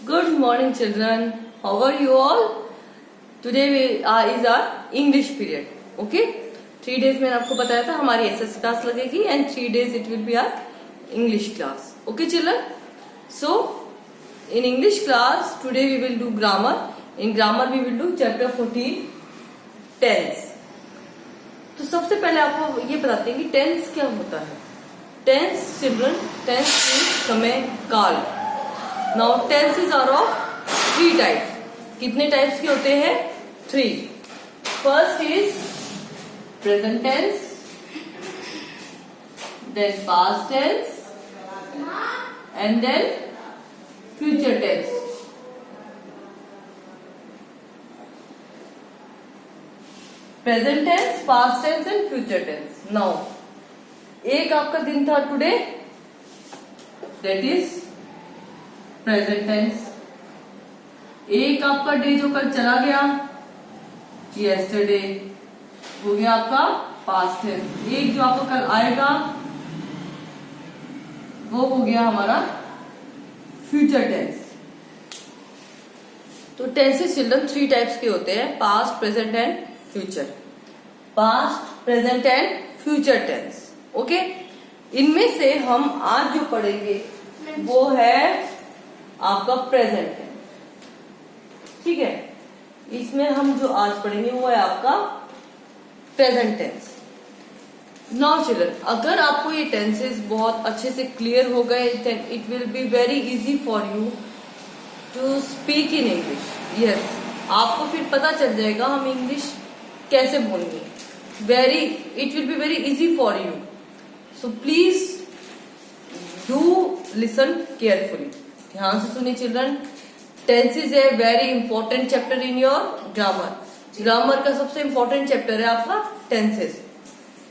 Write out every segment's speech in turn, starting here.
Good morning, children. How are you all? Today is our English period. Okay? 3 days मैंने आपको बताया था हमारी SS क्लास लगेगी and 3 days it will be our English class. Okay, children? So, in English class today we will do grammar. In grammar we will do chapter 14 tense. तो सबसे पहले आपको ये बताते हैं कि टेंस क्या होता है. टेंस चिल्ड्रन, टेंस मीन्स समय काल. Now tenses are of 3 types. कितने टाइप्स के होते हैं? 3. First is present tense, then past tense and then future tense. Present tense, past tense and future tense. Now एक आपका दिन था today, that is present tense. एक आपका डे जो कल चला गया, यस्टरडे, हो गया आपका पास्ट टेंस. एक जो आपका कल आएगा वो हो गया हमारा फ्यूचर टेंस. तो टेंसेस चिल्ड्रन 3 टाइप्स के होते हैं, past, present and future. Past, present and future tense. Okay, इनमें से हम आज जो पढ़ेंगे वो है आपका प्रेजेंट टेंस. ठीक है, इसमें हम जो आज पढ़ेंगे वो है आपका प्रेजेंट टेंस. नाउ चिल्ड्रन, अगर आपको ये टेंसेस बहुत अच्छे से क्लियर हो गए then it will be very easy for you to speak in English. Yes, आपको फिर पता चल जाएगा हम इंग्लिश कैसे बोलेंगे. It will be very easy for you. So please do listen carefully. ध्यान से सुनिए children. Tense is a very important chapter in your grammar. Grammar का सबसे इंपॉर्टेंट चैप्टर है आपका टेंसेस.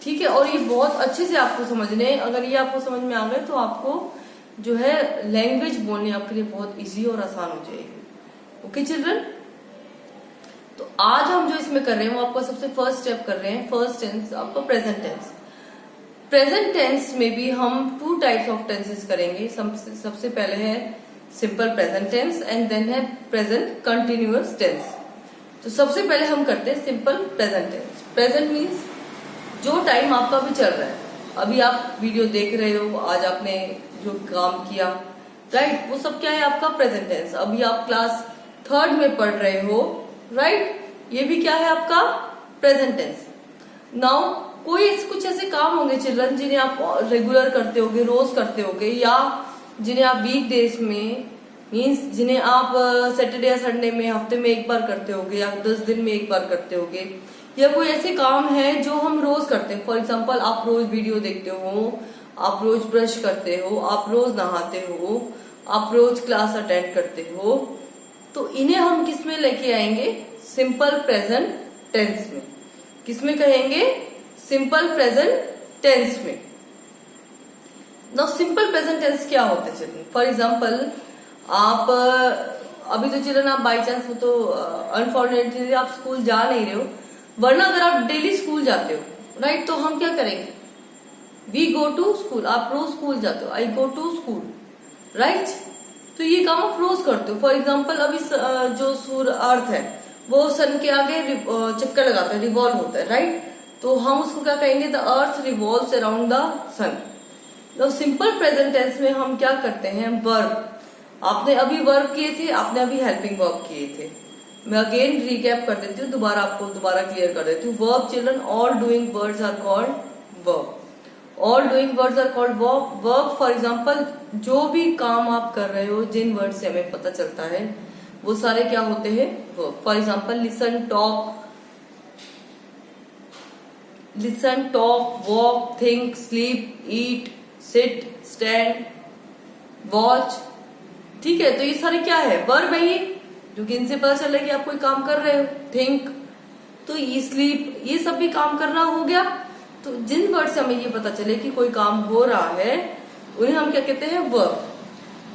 ठीक है, और ये बहुत अच्छे से आपको समझने हैं. अगर ये आपको समझ में आ गए तो आपको जो है लैंग्वेज बोलने आपके लिए बहुत इजी और आसान हो जाएगी. ओके चिल्ड्रन, तो आज हम जो इसमें कर रहे हैं वो आपका सबसे फर्स्ट स्टेप कर रहे हैं. फर्स्ट टेंस आपका प्रेजेंट टेंस. प्रेजेंट टेंस में भी हम 2 टाइप्स ऑफ टेंसेस करेंगे. सबसे पहले है simple present tense and then है प्रेजेंट कंटिन्यूअस टेंस. तो सबसे पहले हम करते हैं simple present tense. Present means जो टाइम आपका भी चल रहा है. अभी आप वीडियो देख रहे हो, आज आपने जो काम किया, राइट, वो सब क्या है आपका प्रेजेंट टेंस. अभी आप क्लास 3rd में पढ़ रहे हो, राइट, ये भी क्या है आपका प्रेजेंट टेंस. नाउ कोई कुछ ऐसे काम होंगे चिल्ड्रन जिन्हें आप रेगुलर करते होगे, रोज करते होगे, या जिन्हें आप वीक डेज में मीन्स जिन्हें आप सैटरडे या संडे में हफ्ते में एक बार करते होगे या 10 दिन में एक बार करते होगे, या कोई ऐसे काम है जो हम रोज करते हैं. फॉर एग्जाम्पल आप रोज वीडियो देखते हो, आप रोज ब्रश करते हो, आप रोज नहाते हो, आप रोज क्लास अटेंड करते हो. तो इन्हें हम किस में लेके आएंगे? सिंपल प्रेजेंट टेंस में. किसमें कहेंगे? सिंपल प्रेजेंट टेंस में. नाउ सिंपल प्रेजेंट टेंस क्या होते हैं चिल्ड्रन? फॉर एग्जाम्पल आप अभी तो चिल्ड्रन आप बाई चांस हो तो अनफॉर्चुनेटली आप स्कूल जा नहीं रहे हो, वरना अगर आप डेली स्कूल जाते हो, राइट, तो हम क्या करेंगे? We go to school. आप रोज स्कूल जाते हो, I go to school, right. तो ये काम आप रोज करते हो. फॉर एग्जाम्पल अभी जो सूर्य अर्थ है वो सन के आगे चक्कर लगाता है, रिवॉल्व होता है, राइट. तो हम उसको क्या कहेंगे? The earth revolves around the sun. तो सिंपल प्रेजेंट टेंस में हम क्या करते हैं? वर्ब. आपने अभी वर्ब किए थे, आपने अभी हेल्पिंग वर्ब किए थे. मैं अगेन रिकैप कर देती हूँ, आपको दोबारा क्लियर कर देती हूँ. Verb children, all doing words are called verb. All doing words are called verb. Verb for example जो भी काम आप कर रहे हो, जिन वर्ड से हमें पता चलता है वो सारे क्या होते हैं? Verb. For example listen, talk, walk, think, sleep, eat, sit, stand, watch. ठीक है, तो ये सारे क्या है? वर्ब है ये, जो कि इनसे पता चल रहा है कि आप कोई काम कर रहे हो. थिंक, तो ये स्लीप, ये सब भी काम करना हो गया. तो जिन वर्ड से हमें ये पता चले कि कोई काम हो रहा है उन्हें हम क्या कहते हैं? वर्ब.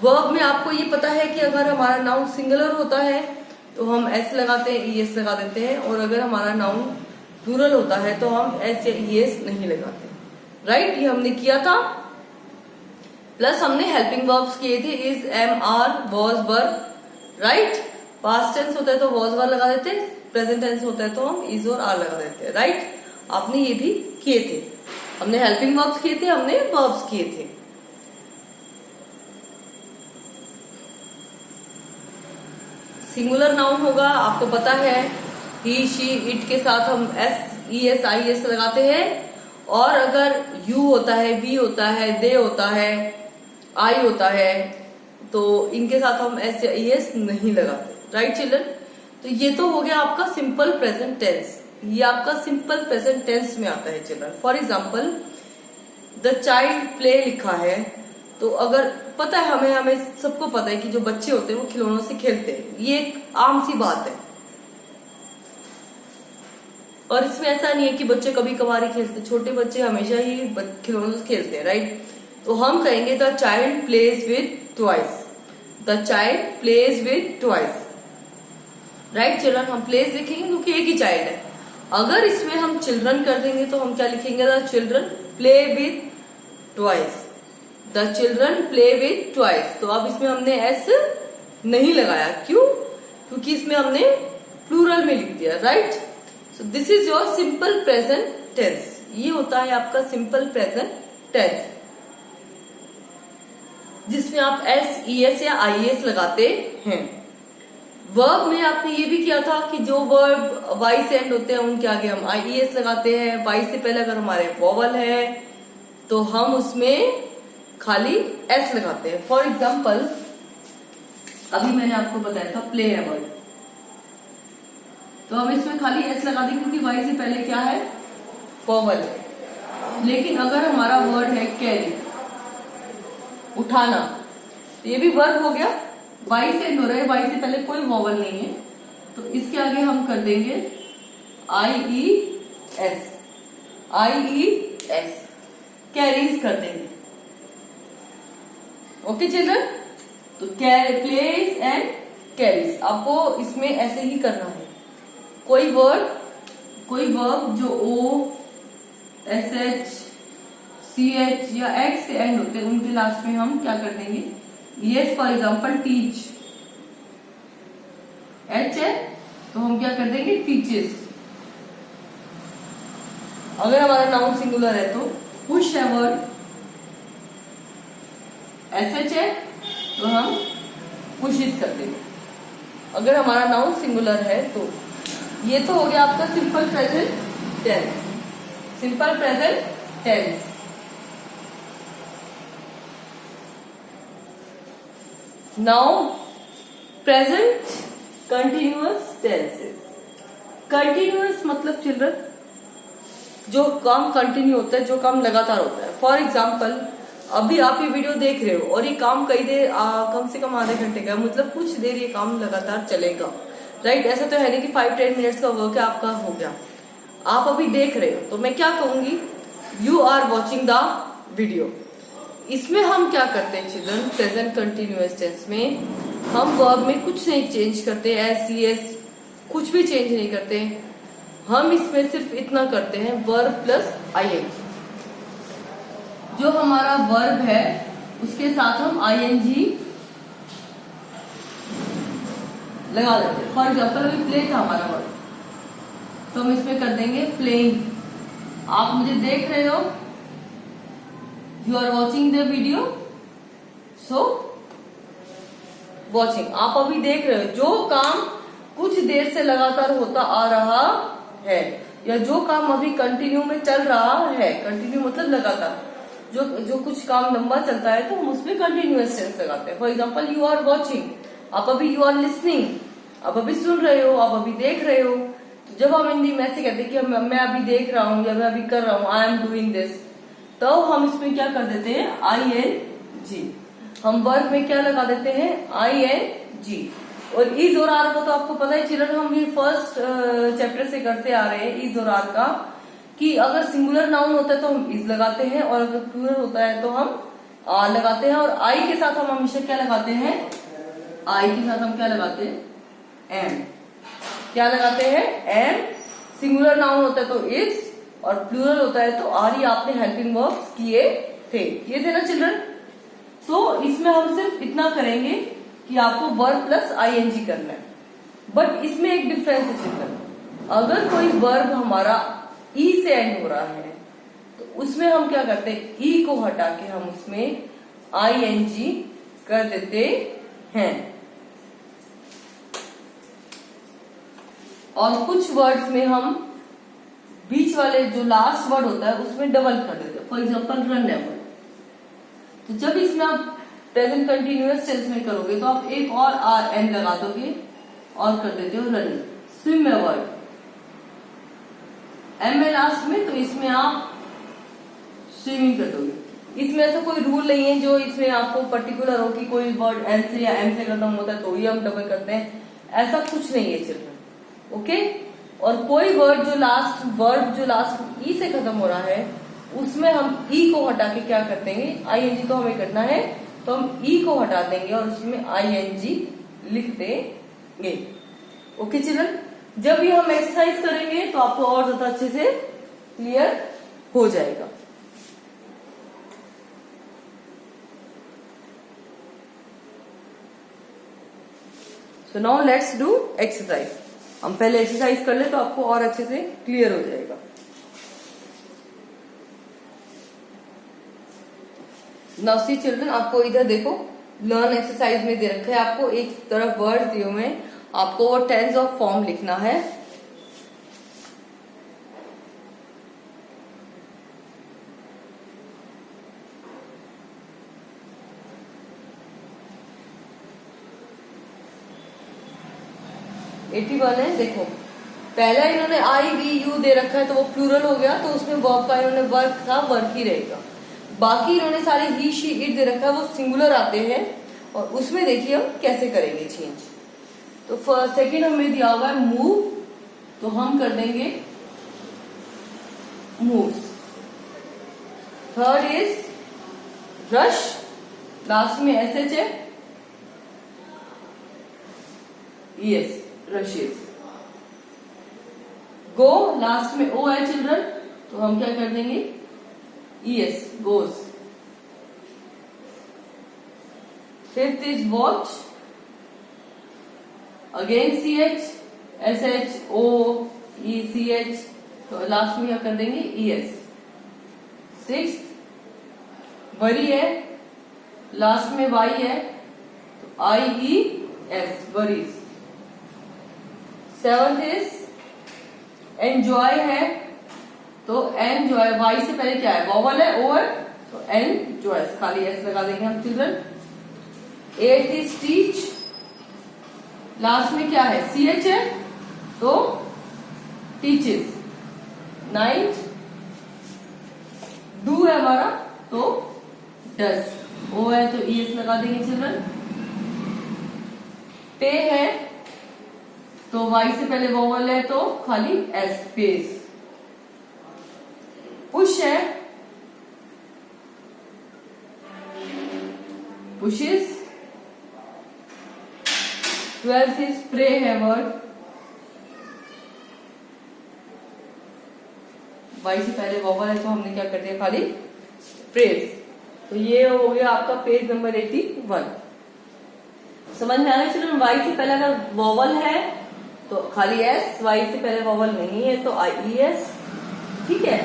वर्ब में आपको ये पता है कि अगर हमारा नाउन सिंगुलर होता है तो हम एस लगाते हैं, ईएस लगा देते हैं, और अगर हमारा नाउन प्लूरल होता है तो हम एस या ईएस नहीं लगाते, राइट. ये हमने किया था. प्लस हमने हेल्पिंग वर्ब्स किए थे, is, am, are, was, were, right. Past tense होता है तो वॉज वर लगा देते, प्रेजेंट टेंस होता है तो हम इज और आर लगा देते हैं, राइट। आपने ये भी किए थे, हमने हेल्पिंग वर्ब्स किए थे, हमने वर्ब्स किए थे। सिंगुलर नाउन होगा, आपको पता है, ही शी इट के साथ हम एस आई एस लगाते हैं, और अगर यू होता है, वी होता है, दे होता है, आई होता है, तो इनके साथ हम एस या एस नहीं लगाते, राइट चिल्ड्रन। तो ये तो हो गया आपका सिंपल प्रेजेंट टेंस, ये आपका सिंपल प्रेजेंट टेंस में आता है children. For example the child play लिखा है, तो अगर पता है हमें सबको पता है कि जो बच्चे होते हैं वो खिलौनों से खेलते हैं, ये एक आम सी बात है, और इसमें ऐसा नहीं है कि बच्चे कभी कभार ही खेलते, छोटे बच्चे हमेशा ही खिलौनों से खेलते हैं, राइट। तो हम कहेंगे the child plays with toys, the child plays with toys, right children. हम प्लेज लिखेंगे क्योंकि एक ही चाइल्ड है। अगर इसमें हम चिल्ड्रन कर देंगे तो हम क्या लिखेंगे, the children play with toys, the children play with toys. तो अब इसमें हमने एस नहीं लगाया, क्यों, क्योंकि इसमें हमने प्लूरल में लिख दिया, right. So this is your simple present tense, ये होता है आपका सिंपल प्रेजेंट टेंस, जिसमें आप एस ई एस या आई एस लगाते हैं। वर्ब में आपने ये भी किया था कि जो वर्ब वाई से एंड होते हैं उनके आगे हम आई ई एस लगाते हैं। वाई से पहले अगर हमारे वॉवल है तो हम उसमें खाली एस लगाते हैं। फॉर एग्जाम्पल अभी मैंने आपको बताया था प्ले है वर्ड, तो हम इसमें खाली एस लगा देंगे क्योंकि वाई से पहले क्या है, वॉवल है। लेकिन अगर हमारा वर्ड है कैरी, उठाना, तो ये भी वर्ब हो गया, वाई से एंड हो रहा है, वाई से पहले कोई वॉवल नहीं है, तो इसके आगे हम कर देंगे I E S, I E S, carries कर देंगे। ओके चिल्ड्रन, तो प्लेज एंड कैरीज आपको इसमें ऐसे ही करना है। कोई वर्ब जो O S H C H या एक्स से एंड होते हैं उनके लास्ट में हम क्या कर देंगे, yes. For example teach, H है तो हम क्या कर देंगे, टीचेस। अगर हमारा नाउन सिंगुलर है तो पुश है वर्ड, एस एच है तो हम पुशिस कर देंगे। अगर हमारा नाउन सिंगुलर है तो ये तो हो गया आपका simple present tense, simple present tense. Now present continuous tenses. Continuous मतलब चिल्ड्रन जो काम कंटिन्यू होता है, जो काम लगातार होता है। फॉर एग्जाम्पल अभी आप ये वीडियो देख रहे हो और ये काम कई देर कम से कम आधे घंटे का, मतलब कुछ देर ये काम लगातार चलेगा, राइट। ऐसा तो है नहीं कि 5-10 मिनट्स का वर्क है आपका हो गया, आप अभी देख रहे हो, तो मैं क्या कहूंगी, you are watching the video. इसमें हम क्या करते हैं चिल्ड्रन, प्रेजेंट कंटिन्यूअस टेंस में हम वर्ब में कुछ नहीं चेंज करते, एस ई एस कुछ भी चेंज नहीं करते, हम इसमें सिर्फ इतना करते हैं वर्ब प्लस आईएनजी। जो हमारा वर्ब है उसके साथ हम आईएनजी लगा देते हैं। फॉर एग्जाम्पल अभी प्ले था हमारा वर्ब, तो हम इसमें कर देंगे प्लेइंग। आप मुझे देख रहे हो, you are watching the video, so watching, आप अभी देख रहे हो। जो काम कुछ देर से लगातार होता आ रहा है या जो काम अभी कंटिन्यू में चल रहा है, कंटिन्यू मतलब लगातार, जो कुछ काम लंबा चलता है तो हम उसमें कंटिन्यूअस टेंस लगाते हैं। For example you are watching, आप अभी यू आर लिसनिंग, आप अभी सुन रहे हो, आप अभी देख रहे हो। तो जब हम हिंदी में ऐसे कहते हैं कि मैं अभी देख रहा हूँ या मैं अभी कर रहा हूँ, आई एम डूइंग दिस, तो हम इसमें क्या कर देते हैं, आई एन जी। हम वर्ब में क्या लगा देते हैं, आई एन जी। और इज और आर का तो आपको पता है चिल्ड्रन, हम ये फर्स्ट चैप्टर से करते आ रहे हैं इज और आर का, कि अगर सिंगुलर नाउन होता है तो हम इज लगाते हैं और अगर प्लूरल होता है तो हम आर लगाते हैं। और आई के साथ हम हमेशा क्या लगाते हैं, आई के साथ हम क्या लगाते हैं, एम। क्या लगाते हैं, एम। सिंगुलर नाउन होता है तो इज और प्लूरल होता है तो आर। ये आपने हेल्पिंग वर्ब्स किए थे ना चिल्ड्रन। तो इसमें हम सिर्फ इतना करेंगे कि आपको वर्ब प्लस आईएनजी करना है, बट इसमें एक डिफरेंस है चिल्ड्रन। अगर कोई वर्ब हमारा ई से एंड हो रहा है तो उसमें हम क्या करते हैं, ई को हटा के हम उसमें आईएनजी कर देते हैं। और कुछ वर्ड्स में हम बीच वाले जो लास्ट वर्ड होता है उसमें डबल कर देते हैं। फॉर एग्जाम्पल रन एवर, तो जब इसमें आप प्रेजेंट कंटिन्यूअस टेंस में करोगे तो आप एक और आर एन लगा दोगे और कर देते हो running. Swim ever, M a last में, तो इसमें आप स्विमिंग कर दोगे। इसमें ऐसा कोई रूल नहीं है जो इसमें आपको पर्टिकुलर हो कि कोई वर्ड एन से या एम से खत्म होता है तो ही हम डबल करते हैं, ऐसा कुछ नहीं है चिल्ड्रन। ओके, और कोई वर्ड जो लास्ट ई से खत्म हो रहा है उसमें हम ई को हटा के क्या कर देंगे, आईएनजी तो हमें करना है तो हम ई को हटा देंगे और उसमें आईएनजी लिख देंगे। ओके चिल्ड्रन, जब ये हम एक्सरसाइज करेंगे तो आपको और ज्यादा अच्छे से क्लियर हो जाएगा। So now let's do exercise. हम पहले एक्सरसाइज कर ले तो आपको और अच्छे से क्लियर हो जाएगा। नाउ सी चिल्ड्रन, आपको इधर देखो लर्न एक्सरसाइज में दे रखा है, आपको एक तरफ वर्ड दिए हुए हैं, आपको वो टेंस ऑफ फॉर्म लिखना है। है, देखो पहला इन्होंने आई वी यू दे रखा है तो वो प्लूरल हो गया, तो उसमें वर्ब का इन्होंने वर्क था, वर्क ही रहेगा। बाकी इन्होंने सारे ही शी इट दे रखा है, वो सिंगुलर आते हैं और उसमें देखिए हम कैसे करेंगे चेंज। तो फर्स्ट सेकेंड हमें दिया हुआ है मूव, तो हम कर देंगे moves. Third is rush, last में एस एच है, यस रशेस। गो, लास्ट में ओ है चिल्ड्रन, तो हम क्या कर देंगे yes goes. Fifth is watch, again C H, S H O E C H, तो लास्ट में क्या कर देंगे ई एस। सिक्स्थ वरी है, लास्ट में वाई है तो I E S worries. Seventh is enjoy है, तो एंजॉय, वाई से पहले क्या है वॉवल है ओ है तो एंजॉय, खाली एस लगा देंगे हम children. Eighth is teach, last में क्या है सी एच है तो टीचेस। नाइन्थ डू है हमारा तो डस, ओ है तो ई एस लगा देंगे चिल्ड्रन। पे है तो वाई से पहले वोवल है तो खाली एस पेस। पुश है, पुशेस। 12th इज प्रे है वर्ड, वाई से पहले वोवल है तो हमने क्या कर दिया खाली प्रेस। तो ये हो गया आपका पेज नंबर 81। समझ में आ गया चिल्ड्रन, वाई से पहले अगर वोवल है तो खाली एस, वाई से पहले वोवल नहीं है तो आई ई एस, ठीक है।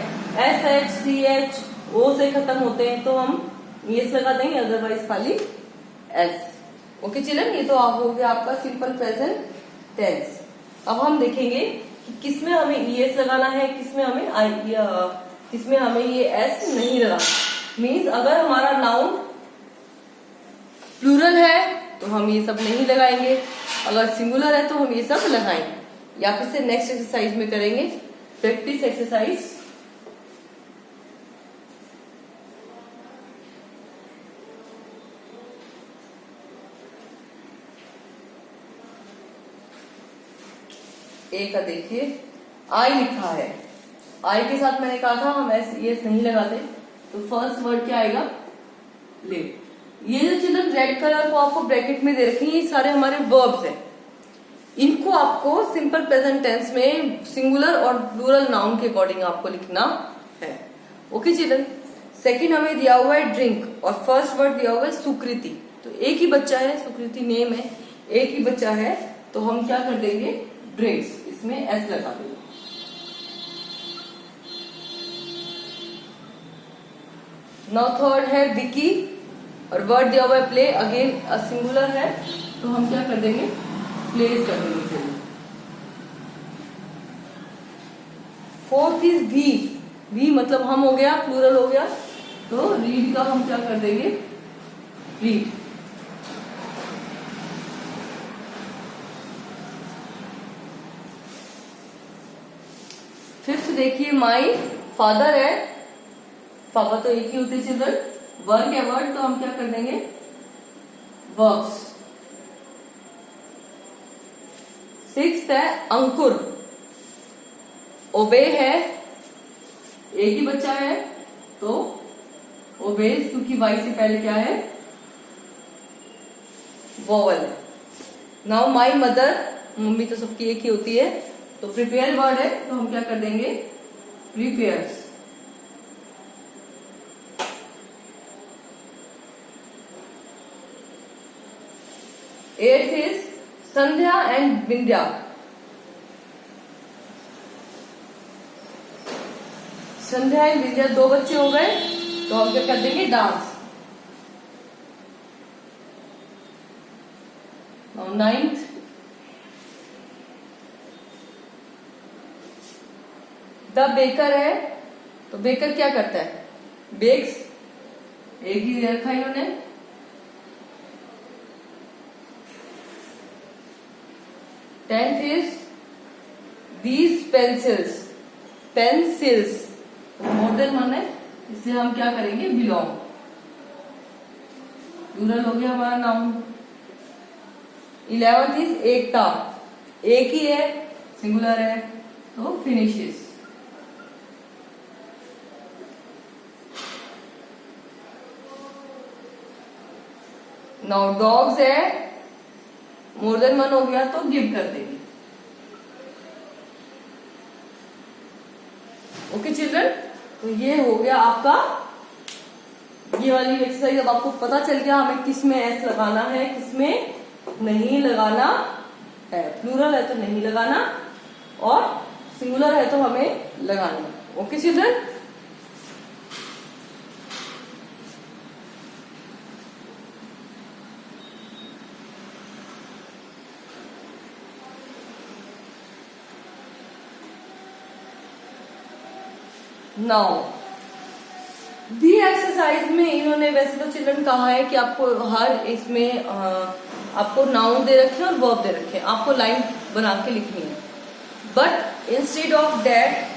S H C H O से खत्म होते हैं तो हम एस लगा देंगे, अदरवाइज खाली एस। ओके चिल्ड्रन, ये तो आप हो गया आपका सिंपल प्रेजेंट टेंस। अब हम देखेंगे कि किसमें हमें ई एस लगाना है, किसमें हमें ये एस नहीं लगाना। मीन्स अगर हमारा नाउन प्लूरल है तो हम ये सब नहीं लगाएंगे, अगर सिंगुलर है तो हम ये सब लगाएंगे। या फिर से नेक्स्ट एक्सरसाइज में करेंगे प्रैक्टिस एक्सरसाइज। ए का देखिए आई लिखा है, आई के साथ मैंने कहा था हम एस ई एस नहीं लगाते, तो फर्स्ट वर्ड क्या आएगा लिव। ये जो चिल्ड्रन रेड कलर को आपको ब्रैकेट में दे रखे हैं ये सारे हमारे वर्ब्स हैं, इनको आपको सिंपल प्रेजेंट टेंस में सिंगुलर और प्लूरल नाउन के अकॉर्डिंग आपको लिखना है। ओके चिल्ड्रन, सेकंड हमें दिया हुआ है ड्रिंक और फर्स्ट वर्ड दिया हुआ है सुकृति। तो एक ही बच्चा है, सुकृति नेम है, एक ही बच्चा है, तो हम क्या कर देंगे, ड्रिंक्स, इसमें एस लगा देंगे। नाउ थर्ड है विकी, और वर्ड दिया हुआ है प्ले, अगेन सिंगुलर है, तो हम क्या कर देंगे, प्लेस कर देंगे। फोर्थ इज वी, वी मतलब हम हो गया, प्लूरल हो गया, तो रीड का हम क्या कर देंगे, रीड। फिफ्थ देखिए माई फादर है, पापा तो एक ही होते हैं चिल्ड्रन, वर्क है वर्ड, तो हम क्या कर देंगे, वर्क्स। सिक्स्थ है अंकुर, ओबे है, एक ही बच्चा है, तो ओबेज, क्योंकि वाई से पहले क्या है, वोवल है। नाउ माई मदर, मम्मी तो सबकी एक ही होती है, तो प्रिपेयर वर्ड है, तो हम क्या कर देंगे, prepares. Eighth is Sandhya and Vindhya, Sandhya and Vindhya दो बच्चे हो गए, तो हम क्या कर देंगे, डांस। नाइन्थ द बेकर है, तो बेकर क्या करता है, बेक्स, एक ही रखा इन्होंने। Tenth is these pencils, pencils more than one है, इसलिए हम क्या करेंगे, बिलोंग, प्लूरल हो गया हमारा नाउन। 11th इज एकता, एक ही है, सिंगुलर है, तो फिनिशेस। नाउ डॉग्स है, मोर देन वन हो गया, तो गिव कर देंगे। ओके चिल्ड्रन, तो ये हो गया आपका, ये वाली एक्सरसाइज। अब आपको पता चल गया हमें किस में एस लगाना है, किस में नहीं लगाना है, प्लूरल है तो नहीं लगाना, और सिंगुलर है तो हमें लगाना है। Okay children, now the exercise में इन्होंने वैसे तो चिल्ड्रन कहा है कि आपको हर इसमें आपको नाउन दे रखे और वर्ब दे रखे, आपको लाइन बना के लिखनी है, बट इंस्टेड ऑफ दैट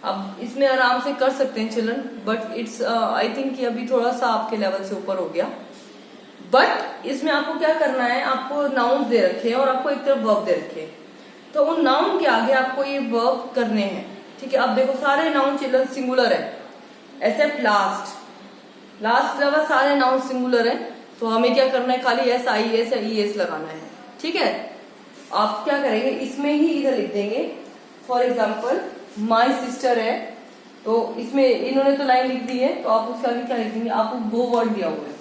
अब इसमें आराम से कर सकते हैं children, but it's I think कि अभी थोड़ा सा आपके लेवल से ऊपर हो गया। बट इसमें आपको क्या करना है, आपको नाउन दे रखे हैं और आपको एक तरफ वर्ब दे रखे हैं, तो उन नाउन के आगे आपको ये वर्ब करने हैं। ठीक है, अब देखो सारे नाउन चिल्ड्रन सिंगुलर है, एक्सेप्ट लास्ट, लास्ट अलावा सारे नाउन सिंगुलर है, तो हमें क्या करना है, खाली एस आई एस या ई एस लगाना है। ठीक है, आप क्या करेंगे, इसमें ही इधर लिख देंगे, फॉर एग्जाम्पल माई सिस्टर है, तो इसमें इन्होंने तो लाइन लिख दी है, तो आप उसके आगे क्या लिख देंगे, आपको गो वर्ड दिया हुआ है,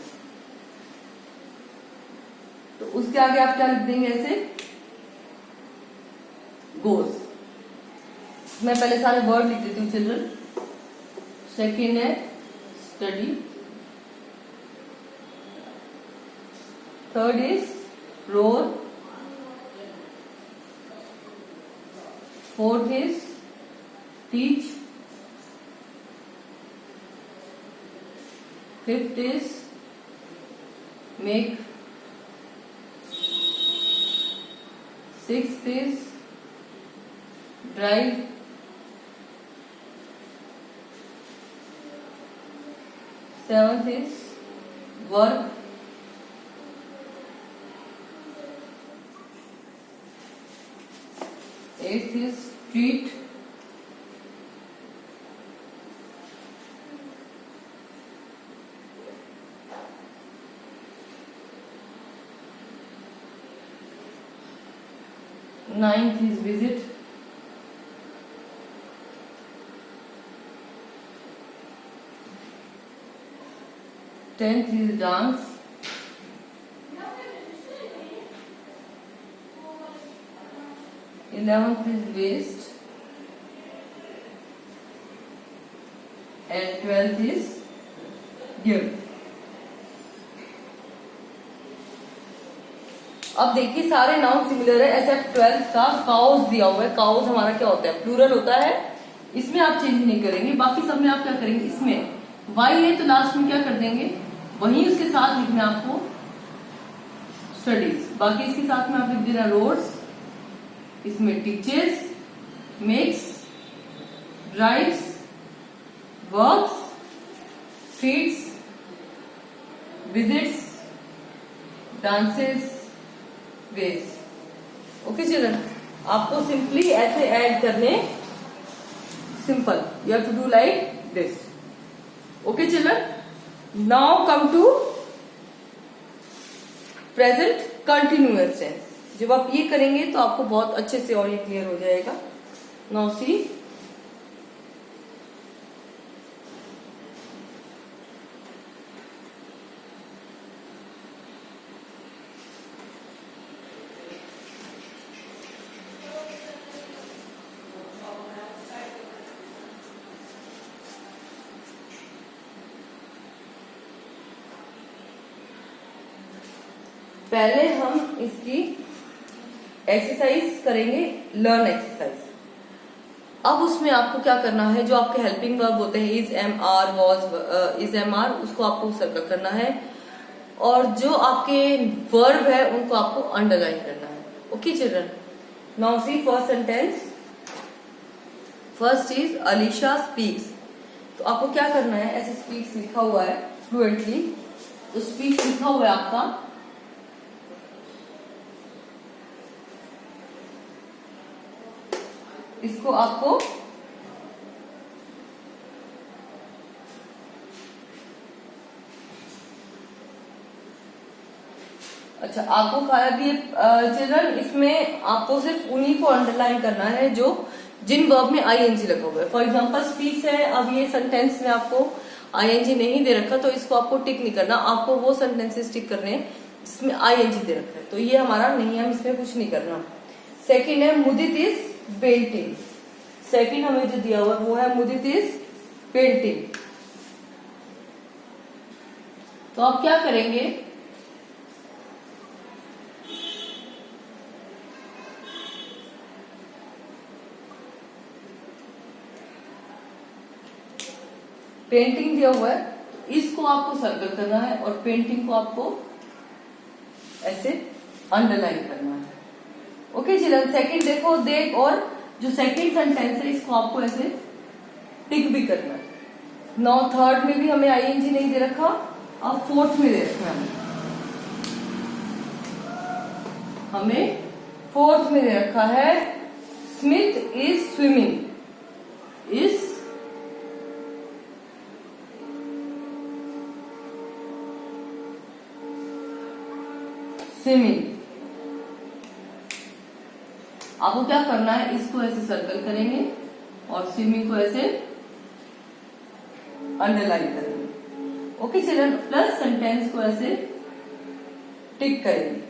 तो उसके आगे आप क्या लिख देंगे, ऐसे गोस। मैं पहले सारे वर्ड लिख देती हूँ चिल्ड्रन। सेकेंड है study, third is roll, fourth is teach, fifth is make, sixth is drive, seventh is work, eighth is treat, 9th is visit, 10th is dance, 11th is waste, and 12th is give. अब देखिए सारे noun similar है accept 12th का cows दिया हुआ है। Cows हमारा क्या होता है, प्लूरल होता है, इसमें आप चेंज नहीं करेंगे। बाकी सब में आप क्या करेंगे, इसमें वाई है तो लास्ट में क्या कर देंगे, वहीं उसके साथ लिखना आपको स्टडीज। बाकी इसके साथ में आप लिख देना रोड्स, इसमें teachers, makes, drives, works, feeds, visits, dances, weighs. Okay children, आपको सिंपली ऐसे ऐड करने, simple, you have to do like this. Okay children, now come to present continuous tense. जब आप ये करेंगे तो आपको बहुत अच्छे से और ये क्लियर हो जाएगा। नाउ सी, पहले हम इसकी एक्सरसाइज करेंगे, लर्न एक्सरसाइज। अब उसमें आपको क्या करना है, जो आपके हेल्पिंग वर्ब होते हैं is, am, are, was, is, am, are, उसको आपको सर्कल करना है, और जो आपके वर्ब है उनको आपको अंडरलाइन करना है। Okay children, now see first sentence. First is Alisha speaks. तो आपको क्या करना है, ऐसे स्पीक्स लिखा हुआ है फ्लुएंटली, तो स्पीक्स लिखा हुआ है आपका, इसको आपको अच्छा आपको कहा भी चिल्ड्रन, इसमें आपको सिर्फ उन्हीं को अंडरलाइन करना है जो जिन वर्ब में आईएनजी लगा हुआ है। फॉर एग्जांपल स्पीक्स है, अब ये सेंटेंस में आपको आईएनजी नहीं दे रखा तो इसको आपको टिक नहीं करना, आपको वो सेंटेंसेस टिक करने हैं जिसमें आईएनजी दे रखा है, तो ये हमारा नहीं है, हम इसमें कुछ नहीं करना। सेकेंड है मुदित इज पेंटिंग। सेकेंड हमें जो दिया हुआ वो है मुदित इज पेंटिंग। तो आप क्या करेंगे, पेंटिंग दिया हुआ है, इसको आपको सर्कल करना है और पेंटिंग को आपको ऐसे अंडरलाइन करना है। ओके चिल्ड्रन, सेकंड देखो देख, और जो सेकंड सेंटेंस है इसको आपको ऐसे टिक भी करना है। नाउ थर्ड में भी हमें आईएनजी नहीं दे रखा, अब फोर्थ में दे रखा है, हमें फोर्थ में दे रखा है Smith is swimming, is swimming. आपको क्या करना है, इसको ऐसे सर्कल करेंगे और स्विमिंग को ऐसे अंडरलाइन करेंगे। ओके चिल्ड्रन, प्लस सेंटेंस को ऐसे टिक करेंगे।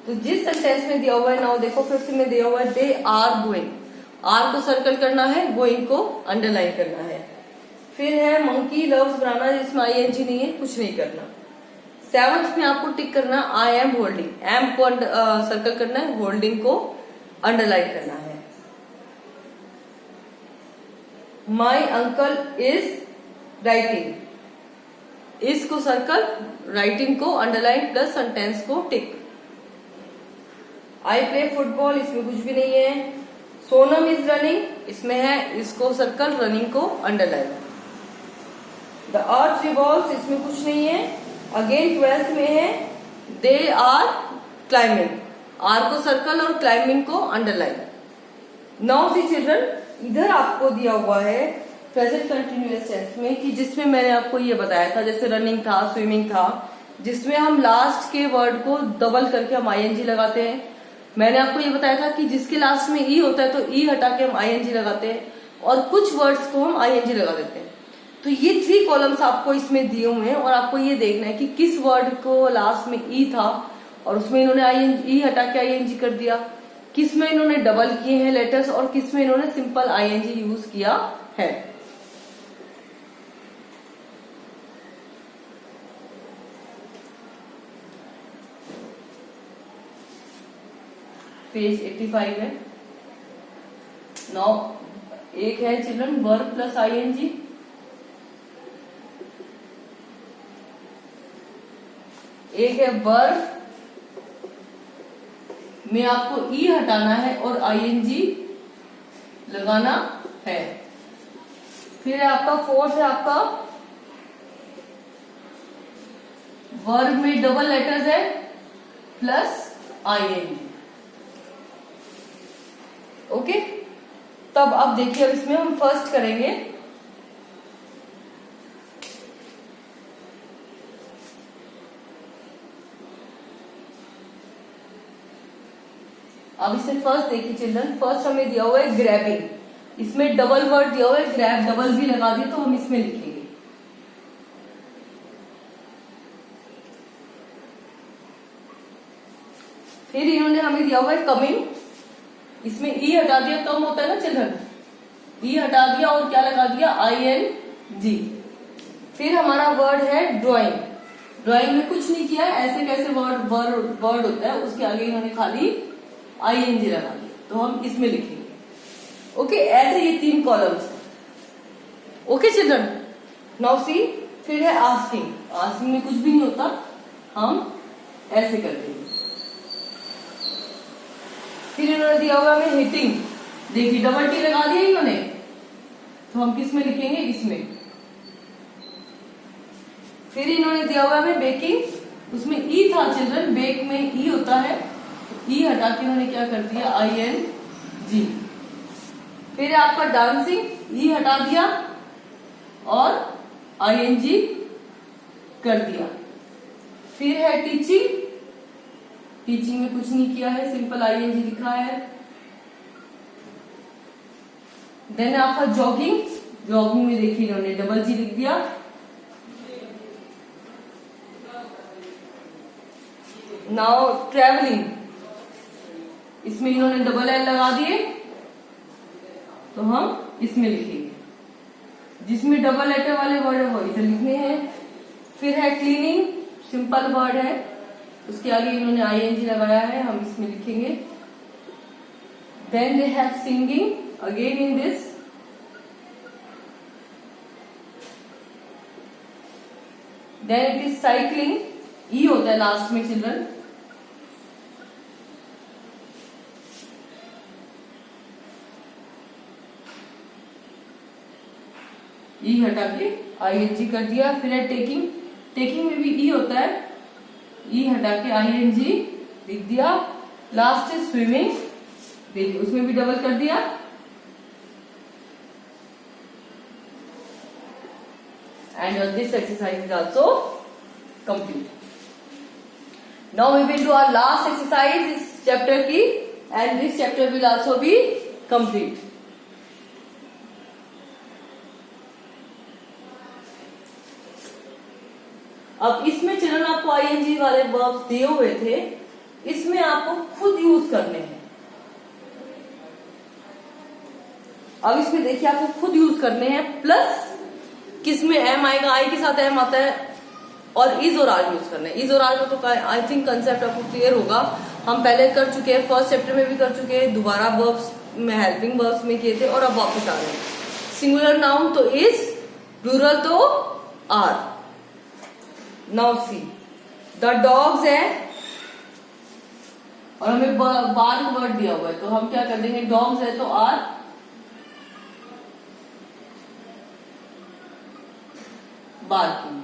तो जिस सेंटेंस में दिया हुआ है, नाउ देखो फिफ्थ में दिया हुआ है दे आर गोइंग, आर को सर्कल करना है, गोइंग को अंडरलाइन करना है। फिर है मंकी लव्स बनाना, जिसमें आईएनजी नहीं है, कुछ नहीं करना। सेवंथ में आपको टिक करना आई एम होल्डिंग, एम को सर्कल करना है, होल्डिंग को अंडरलाइन करना है। माई अंकल इज राइटिंग, इसको सर्कल, राइटिंग को अंडरलाइन, प्लस सेंटेंस को टिक। आई प्ले फुटबॉल, इसमें कुछ भी नहीं है। सोनम इज रनिंग, इसमें है, इसको सर्कल, रनिंग को अंडरलाइन। द अर्थ रिवॉल्व्स, इसमें कुछ नहीं है। अगेन ट्वेल्थ में है दे आर क्लाइंबिंग, आर को सर्कल और क्लाइंबिंग को अंडरलाइन। नाउ सी चिल्ड्रन, इधर आपको दिया हुआ है प्रेजेंट कंटिन्यूअस टेंस में, कि जिसमें मैंने आपको ये बताया था, जैसे रनिंग था, स्विमिंग था, जिसमें हम लास्ट के वर्ड को डबल करके हम आईएनजी लगाते हैं, मैंने आपको ये बताया था कि जिसके लास्ट में ई होता है तो ई हटा के हम आईएनजी लगाते हैं और कुछ वर्ड्स को हम आईएनजी लगा देते हैं। तो ये 3 कॉलम्स आपको इसमें दिए हुए हैं और आपको ये देखना है कि किस वर्ड को लास्ट में ई था और उसमें इन्होंने आई हटा के आईएनजी कर दिया, किस में इन्होंने डबल किए हैं लेटर्स और किस में इन्होंने सिंपल आईएनजी यूज किया है। पेज 85 है। नाउ एक है चिल्ड्रन वर्ब प्लस आईएनजी, एक है वर्ब में आपको ई हटाना है और आईएनजी लगाना है। फिर आपका फोर्थ है आपका वर्ब में डबल लेटर्स है प्लस आईएनजी। ओके, तब अब देखिए अब इसमें हम फर्स्ट करेंगे। अब इसे फर्स्ट देखिए चिल्ड्रन, फर्स्ट हमें दिया हुआ है ग्रैबिंग, इसमें डबल वर्ड दिया हुआ है, ग्रैब डबल भी लगा दिए तो हम इसमें लिखेंगे। फिर इन्होंने हमें दिया हुआ है कमिंग, इसमें ई हटा दिया, कम होता है ना चिल्ड्रन, ई हटा दिया और क्या लगा दिया आईएनजी। फिर हमारा वर्ड है ड्राइंग, ड्राइंग में कुछ नहीं किया, ऐसे कैसे वर्ड होता है उसके आगे इन्होंने खाली आईएनजी लगा दिया तो हम इसमें लिखेंगे। ओके, ऐसे ये 3 columns. Okay children, now see फिर है आस्किंग, आस्किंग में कुछ भी नहीं होता, हम ऐसे कर देंगे। फिर इन्होंने दिया हुआ हमें हिटिंग, देखिए डबल टी लगा दिया इन्होंने तो हम किस में लिखेंगे, इसमें। फिर इन्होंने दिया हुआ हमें बेकिंग, उसमें ई था चिल्ड्रन, बेक में ई होता है, ई हटा के इन्होंने क्या कर दिया आईएनजी। फिर आपका डांसिंग, ई हटा दिया और आईएनजी कर दिया। फिर है टीचिंग, टीचिंग में कुछ नहीं किया है, सिंपल आईएनजी लिखा है। देन आपका जॉगिंग, जॉगिंग में देखिए इन्होंने डबल जी लिख दिया। नाउ ट्रेवलिंग, इसमें इन्होंने डबल एल लगा दिए तो हम इसमें लिखेंगे, जिसमें डबल लेटर वाले वर्ड है वो इधर लिखने हैं। फिर है क्लीनिंग, सिंपल वर्ड है, उसके आगे इन्होंने आईएनजी लगाया है, हम इसमें लिखेंगे। Then they have singing, again in this. Then it is cycling, E होता है लास्ट में चिल्ड्रन। ई हटा के आईएनजी कर दिया। फिर है टेकिंग, टेकिंग में भी ई होता है, ई हटा के आईएनजी लिख दिया। लास्ट है स्विमिंग, देखिए उसमें भी डबल कर दिया। And this exercise is also complete. Now we will do our last exercise इस चैप्टर की and this chapter will also be complete. अब इसमें चिल्ड्रन आपको आईएनजी वाले वर्ब्स दिए हुए थे, इसमें आपको खुद यूज करने हैं। अब इसमें देखिए आपको खुद यूज करने हैं, प्लस किसमें एम आएगा, आई के साथ एम आता है, और इज और आर यूज करना है। इज और आर का तो आई थिंक कंसेप्ट आपको क्लियर होगा, हम पहले कर चुके हैं, फर्स्ट चैप्टर में भी कर चुके हैं, दोबारा वर्ब्स में हेल्पिंग वर्ब्स में किए थे और अब वापस आ रहे हैं। सिंगुलर नाउन तो इज, प्लूरल तो are. Now see the dogs है और हमें बार्क वर्ड दिया हुआ है तो हम क्या कर देंगे, डॉग्स है तो आर, बार्किंग।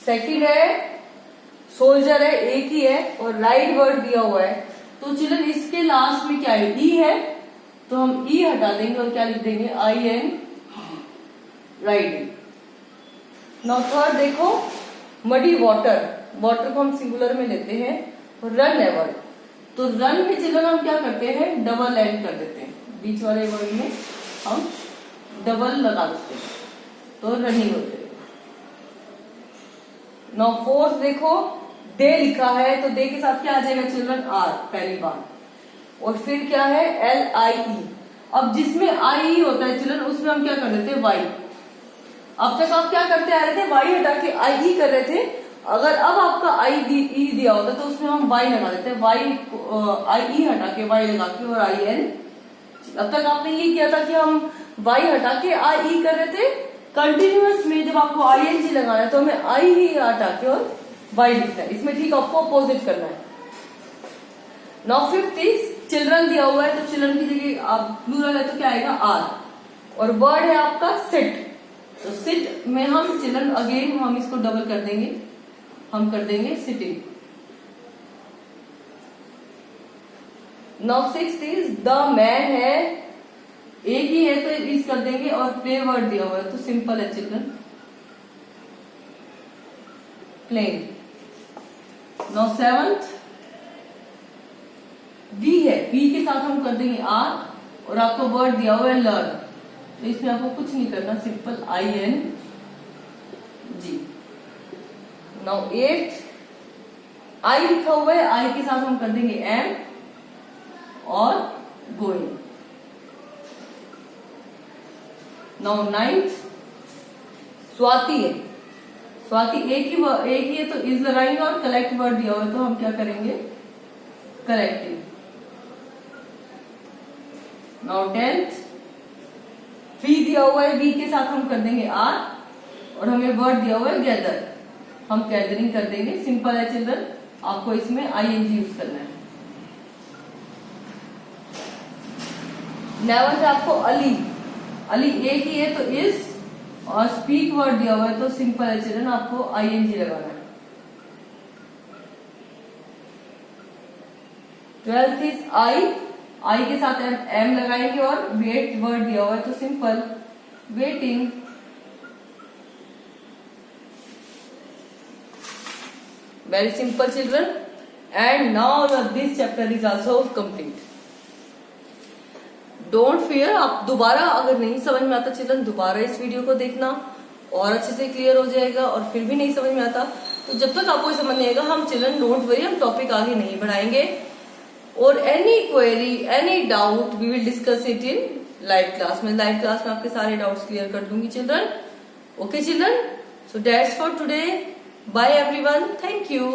सेकंड है सोल्जर है, एक ही है और राइड वर्ड दिया हुआ है तो चिल्ड्रन इसके लास्ट में क्या है, ई है तो हम ई हटा देंगे और क्या लिख देंगे, I N, riding. Now third देखो मडी वाटर, वाटर को हम सिंगुलर में लेते हैं और रन है वर्ड तो रन में चिल्ड्रन हम क्या करते हैं, डबल एंड कर देते हैं, बीच वाले वर्ड में हम डबल लगा देते हैं, तो रनिंग होते हैं। नाउ फोर्थ देखो, डे लिखा है तो डे के साथ क्या आ जाएगा चिल्ड्रन, आर पहली बार, और फिर क्या है LIE। अब जिसमें IE होता है चिल्ड्रन उसमें हम क्या कर देते हैं, वाई। अब तक आप क्या करते आ रहे थे, वाई हटा के IE कर रहे थे। अगर अब आपका IE दिया होता तो उसमें हम वाई लगा देते हैं, IE हटा के वाई लगा के और IN। अब तक आपने ये किया था कि हम वाई हटा के IE कर रहे थे, कंटिन्यूअस में जब आपको ING लगाना है तो हमें आई ही हटा के और वाई लिखना है, इसमें ठीक आपको अपोजिट करना है। नाउ फिफ्थ इज चिल्ड्रन दिया हुआ है तो चिल्ड्रन की जगह आप प्लूरल है तो क्या आएगा, आर, और वर्ड है आपका सिट, तो सिट में हम चिल्ड्रन अगेन हम इसको डबल कर देंगे, हम कर देंगे sitting. Now sixth is the man है, एक ही है तो इस कर देंगे, और प्ले वर्ड दिया हुआ है तो सिंपल है children, plane. Now seventh we है, वी के साथ हम कर देंगे आर, और आपको वर्ड दिया हुआ है लर्न, तो इसमें आपको कुछ नहीं करना, सिंपल ING। नाउ एट आई लिखा हुआ है, आई के साथ हम कर देंगे एम और गोइंग। नाउ नाइन्थ स्वाति है, स्वाति एक ही है तो इज लगाएंगे, और कलेक्ट वर्ड दिया हुआ है तो हम क्या करेंगे, कलेक्टिंग। नाउ टेंथ वी दिया हुआ है, वी के साथ हम कर देंगे आर, और हमें वर्ड दिया हुआ है गैदर, हम गैदरिंग कर देंगे, सिंपल है चिल्ड्रन, आपको इसमें ING यूज करना है। नेवंथ आपको अली, अली एक ही है तो इस, और स्पीक वर्ड दिया हुआ है तो सिंपल है चिल्ड्रन, आपको ING लगाना है। 12th इज आई के साथ एम लगाएंगे, और वेट वर्ड दिया हुआ है तो simple waiting. Very simple children, and now this chapter is also complete. Don't fear, आप दोबारा अगर नहीं समझ में आता चिल्ड्रन दोबारा इस वीडियो को देखना और अच्छे से क्लियर हो जाएगा, और फिर भी नहीं समझ में आता तो जब तक आपको समझ नहीं आएगा हम चिल्ड्रन डोंट वरी, हम टॉपिक आगे नहीं बढ़ाएंगे, और any query any doubt we will discuss it in live class में। लाइव क्लास में आपके सारे डाउट्स क्लियर कर दूंगी children. Okay children, so that's for today, bye everyone, thank you.